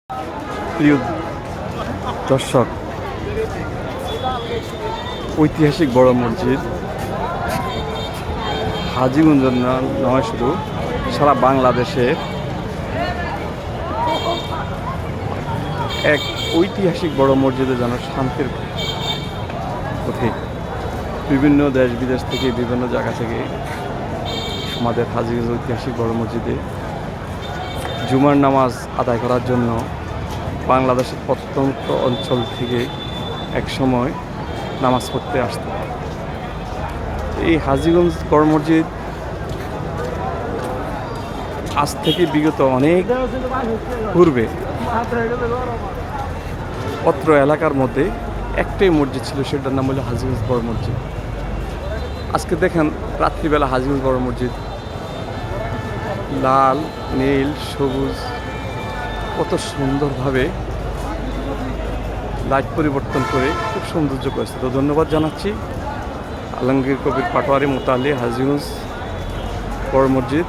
প্রিয় দর্শক, ঐতিহাসিক বড় মসজিদ হাজীগঞ্জ নয়, শুধু সারা বাংলাদেশে এক ঐতিহাসিক বড় মসজিদে যেন শান্তির পথে বিভিন্ন দেশ বিদেশ থেকে, বিভিন্ন জায়গা থেকে আমাদের হাজীগঞ্জ ঐতিহাসিক বড় মসজিদে জুমার নামাজ আদায় করার জন্য বাংলাদেশের প্রত্যন্ত অঞ্চল থেকে এক সময় নামাজ পড়তে আসত। এই হাজীগঞ্জ বড় মসজিদ আজ থেকে বিগত অনেক পূর্বে অত্র এলাকার মধ্যে একটাই মসজিদ ছিল, সেটার নাম হলো হাজীগঞ্জ বড় মসজিদ। আজকে দেখেন রাত্রিবেলা হাজীগঞ্জ বড় মসজিদ লাল, নীল, সবুজ কত সুন্দরভাবে লাইট পরিবর্তন করে খুব সৌন্দর্য করেছে। তো ধন্যবাদ জানাচ্ছি আলমগীর কবির পাটোয়ারি মোতালি হাজীগঞ্জ বড় মসজিদ।